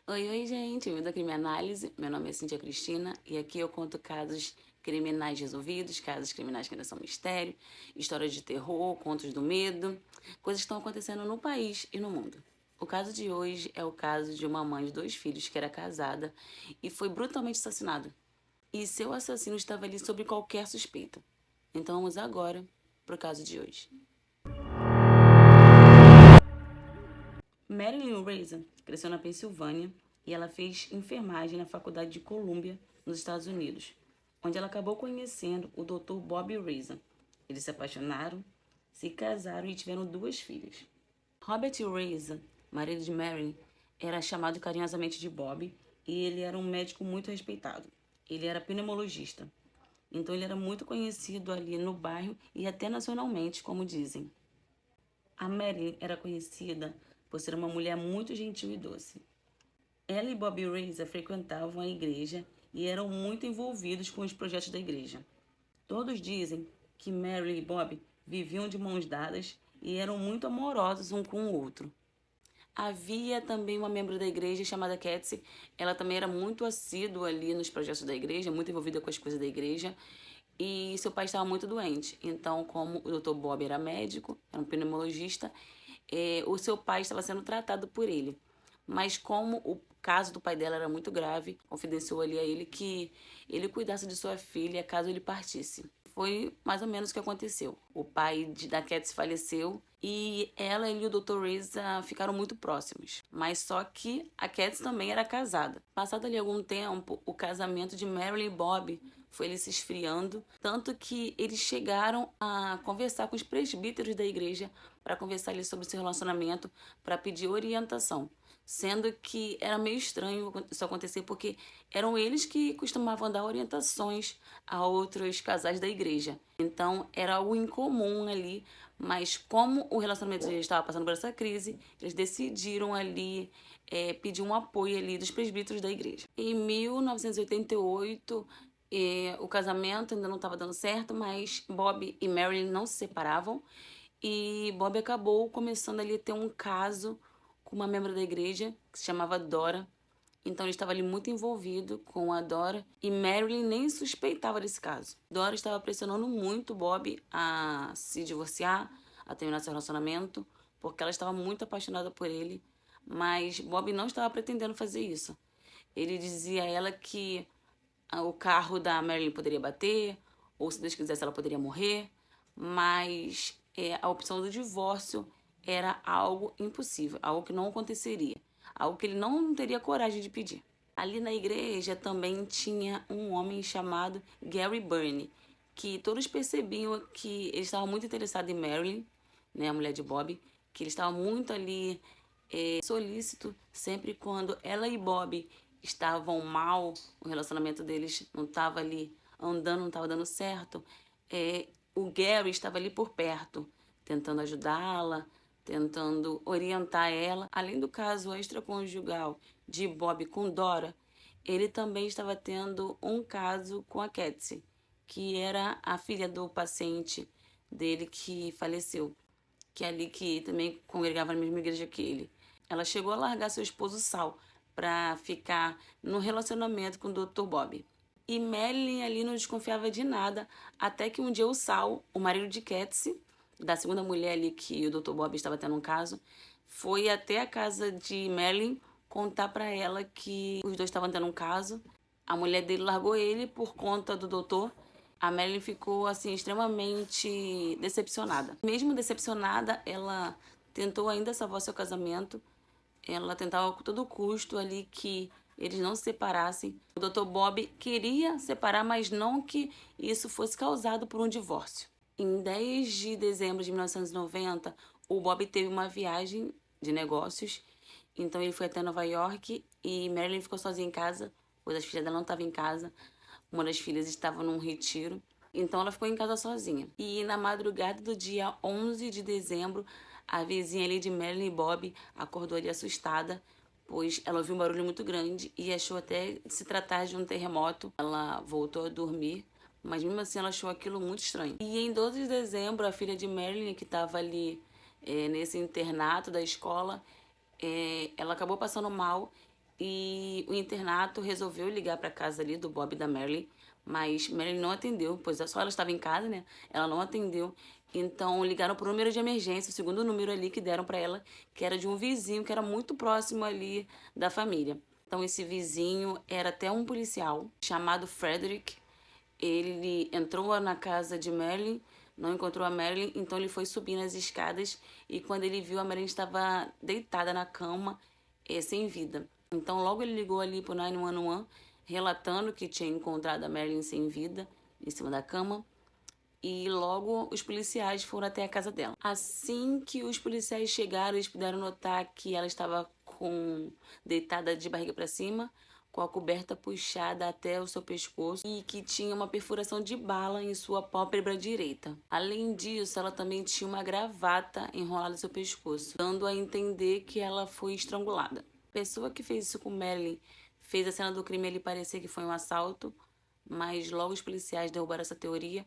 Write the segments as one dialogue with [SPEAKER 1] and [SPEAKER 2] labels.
[SPEAKER 1] Oi, gente, bem-vindo da Criminalise. Meu nome é Cíntia Cristina e aqui eu conto casos criminais resolvidos, casos criminais que ainda são mistério, histórias de terror, contos do medo, coisas que estão acontecendo no país e no mundo. O caso de hoje é o caso de uma mãe de 2 filhos que era casada e foi brutalmente assassinado. E seu assassino estava ali sob qualquer suspeita. Então vamos agora pro caso de hoje. Marilyn Raisin cresceu na Pensilvânia e ela fez enfermagem na Faculdade de Columbia, nos Estados Unidos, onde ela acabou conhecendo o Dr. Bob Raisin. Eles se apaixonaram, se casaram e tiveram 2 filhas. Robert Raisin, marido de Marilyn, era chamado carinhosamente de Bob e ele era um médico muito respeitado. Ele era pneumologista, então ele era muito conhecido ali no bairro e até nacionalmente, como dizem. A Marilyn era conhecida por ser uma mulher muito gentil e doce. Ela e Bob Raisin frequentavam a igreja e eram muito envolvidos com os projetos da igreja. Todos dizem que Marilyn e Bob viviam de mãos dadas e eram muito amorosos um com o outro. Havia também uma membro da igreja chamada Katsy. Ela também era muito assídua ali nos projetos da igreja, muito envolvida com as coisas da igreja. E seu pai estava muito doente. Então, como o Dr. Bob era médico, era um pneumologista, o seu pai estava sendo tratado por ele. Mas como o caso do pai dela era muito grave, confidenciou ali a ele que ele cuidasse de sua filha caso ele partisse. Foi mais ou menos o que aconteceu. O pai da Katsy faleceu e ela e o Dr. Reza ficaram muito próximos. Mas só que a Katsy também era casada. Passado ali algum tempo, o casamento de Marilyn e Bob foi ele se esfriando, tanto que eles chegaram a conversar com os presbíteros da igreja para conversar ali sobre o seu relacionamento, para pedir orientação. Sendo que era meio estranho isso acontecer, porque eram eles que costumavam dar orientações a outros casais da igreja. Então era algo incomum ali, mas como o relacionamento deles estava passando por essa crise, eles decidiram ali pedir um apoio ali dos presbíteros da igreja. Em 1988, o casamento ainda não estava dando certo, mas Bob e Marilyn não se separavam e Bob acabou começando ali a ter um caso com uma membro da igreja que se chamava Dora. Então ele estava ali muito envolvido com a Dora e Marilyn nem suspeitava desse caso. Dora estava pressionando muito Bob a se divorciar, a terminar seu relacionamento, porque ela estava muito apaixonada por ele, mas Bob não estava pretendendo fazer isso. Ele dizia a ela que o carro da Marilyn poderia bater, ou se Deus quisesse ela poderia morrer, mas a opção do divórcio era algo impossível, algo que não aconteceria, algo que ele não teria coragem de pedir. Ali na igreja também tinha um homem chamado Gary Byrne, que todos percebiam que ele estava muito interessado em Marilyn, né, a mulher de Bob, que ele estava muito ali solícito sempre quando ela e Bob estavam mal, o relacionamento deles não estava ali andando, não estava dando certo. O Gary estava ali por perto, tentando ajudá-la, tentando orientar ela. Além do caso extraconjugal de Bob com Dora, ele também estava tendo um caso com a Katsy, que era a filha do paciente dele que faleceu, que é ali que também congregava na mesma igreja que ele. Ela chegou a largar seu esposo Sal para ficar no relacionamento com o Dr. Bob. E Marilyn ali não desconfiava de nada, até que um dia o Sal, o marido de Katsy, da segunda mulher ali que o Dr. Bob estava tendo um caso, foi até a casa de Marilyn contar para ela que os dois estavam tendo um caso. A mulher dele largou ele por conta do doutor. A Marilyn ficou assim extremamente decepcionada. Mesmo decepcionada, ela tentou ainda salvar seu casamento. Ela tentava a todo custo ali que eles não se separassem. O Dr. Bob queria separar, mas não que isso fosse causado por um divórcio. Em 10 de dezembro de 1990, o Bob teve uma viagem de negócios. Então ele foi até Nova York e Marilyn ficou sozinha em casa, pois as filhas dela não estavam em casa. Uma das filhas estava num retiro. Então ela ficou em casa sozinha. E na madrugada do dia 11 de dezembro, a vizinha ali de Marilyn e Bob acordou ali assustada, pois ela ouviu um barulho muito grande e achou até se tratar de um terremoto. Ela voltou a dormir, mas mesmo assim ela achou aquilo muito estranho. E em 12 de dezembro, a filha de Marilyn, que estava ali nesse internato da escola, ela acabou passando mal E o internato resolveu ligar para casa ali do Bob e da Marilyn, mas Marilyn não atendeu, pois só ela estava em casa, né? Ela não atendeu. Então ligaram para o número de emergência, o segundo número ali que deram para ela, que era de um vizinho que era muito próximo ali da família. Então esse vizinho era até um policial chamado Frederick. Ele entrou na casa de Marilyn, não encontrou a Marilyn, então ele foi subir nas escadas e quando ele viu, a Marilyn estava deitada na cama, sem vida. Então logo ele ligou ali pro 911, relatando que tinha encontrado a Marilyn sem vida, em cima da cama. E logo os policiais foram até a casa dela. Assim que os policiais chegaram, eles puderam notar que ela estava deitada de barriga para cima, com a coberta puxada até o seu pescoço e que tinha uma perfuração de bala em sua pálpebra direita. Além disso, ela também tinha uma gravata enrolada no seu pescoço, dando a entender que ela foi estrangulada. A pessoa que fez isso com Marilyn fez a cena do crime ele parecer que foi um assalto, mas logo os policiais derrubaram essa teoria,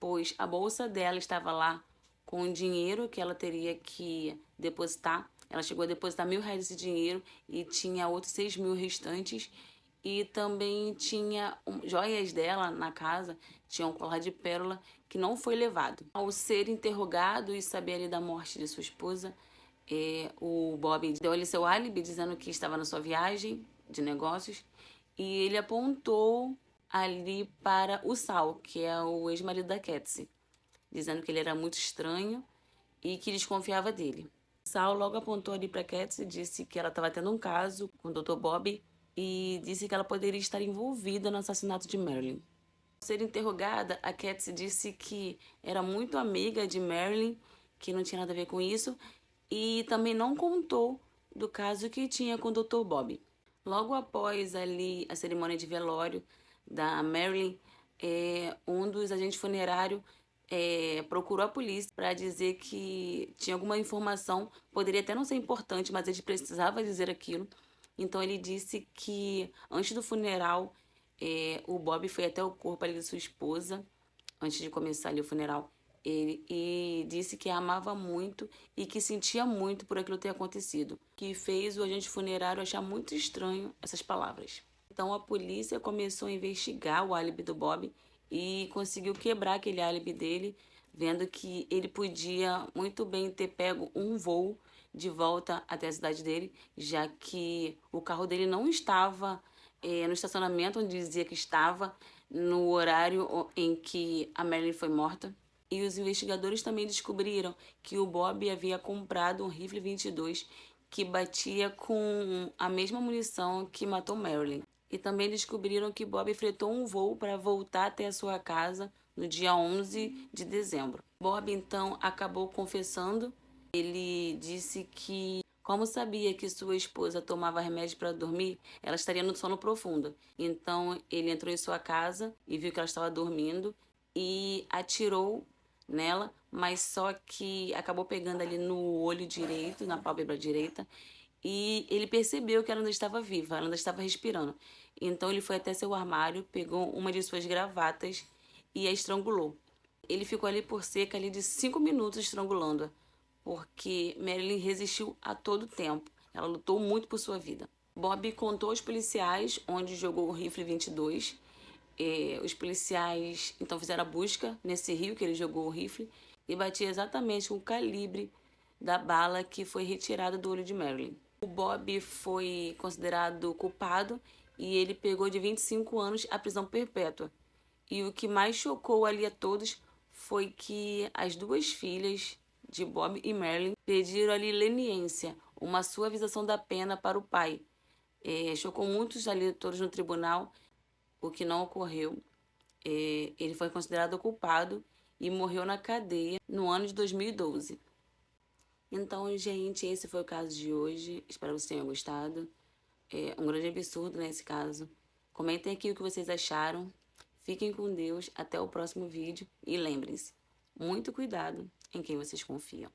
[SPEAKER 1] pois a bolsa dela estava lá com o dinheiro que ela teria que depositar. Ela chegou a depositar R$1.000 desse dinheiro e tinha outros 6.000 restantes. E também tinha joias dela na casa, tinha um colar de pérola que não foi levado. Ao ser interrogado e saber ali da morte de sua esposa, o Bob deu ali seu álibi dizendo que estava na sua viagem de negócios e ele apontou ali para o Sal, que é o ex-marido da Cassie, dizendo que ele era muito estranho e que desconfiava dele. Sal logo apontou ali para Cassie e disse que ela estava tendo um caso com o Dr. Bob e disse que ela poderia estar envolvida no assassinato de Marilyn. Ao ser interrogada, a Cassie disse que era muito amiga de Marilyn, que não tinha nada a ver com isso, e também não contou do caso que tinha com o Dr. Bob. Logo após ali a cerimônia de velório da Marilyn, um dos agentes funerários procurou a polícia para dizer que tinha alguma informação, poderia até não ser importante, mas ele precisava dizer aquilo. Então ele disse que antes do funeral, o Bob foi até o corpo ali de sua esposa, antes de começar ali o funeral, e disse que a amava muito e que sentia muito por aquilo ter acontecido, que fez o agente funerário achar muito estranho essas palavras. Então a polícia começou a investigar o álibi do Bob e conseguiu quebrar aquele álibi dele, vendo que ele podia muito bem ter pego um voo de volta até a cidade dele, já que o carro dele não estava no estacionamento onde dizia que estava, no horário em que a Marilyn foi morta. E os investigadores também descobriram que o Bob havia comprado um rifle 22 que batia com a mesma munição que matou Marilyn. E também descobriram que Bob fretou um voo para voltar até a sua casa no dia 11 de dezembro. Bob então acabou confessando. Ele disse que, como sabia que sua esposa tomava remédio para dormir, ela estaria no sono profundo. Então ele entrou em sua casa e viu que ela estava dormindo e atirou nela, mas só que acabou pegando ali no olho direito, na pálpebra direita, e ele percebeu que ela ainda estava viva, ela ainda estava respirando. Então ele foi até seu armário, pegou uma de suas gravatas e a estrangulou. Ele ficou ali por cerca ali de 5 minutos estrangulando-a, porque Marilyn resistiu a todo tempo. Ela lutou muito por sua vida. Bob contou aos policiais onde jogou o rifle 22. Os policiais então fizeram a busca nesse rio que ele jogou o rifle e batia exatamente com o calibre da bala que foi retirada do olho de Marilyn. O Bob foi considerado culpado e ele pegou de 25 anos a prisão perpétua. E o que mais chocou ali a todos foi que as duas filhas de Bob e Marilyn pediram ali leniência, uma suavização da pena para o pai. Chocou muitos ali todos no tribunal, o que não ocorreu. Ele foi considerado culpado e morreu na cadeia no ano de 2012. Então, gente, esse foi o caso de hoje. Espero que vocês tenham gostado. Um grande absurdo, né, esse caso. Comentem aqui o que vocês acharam. Fiquem com Deus. Até o próximo vídeo. E lembrem-se, muito cuidado em quem vocês confiam.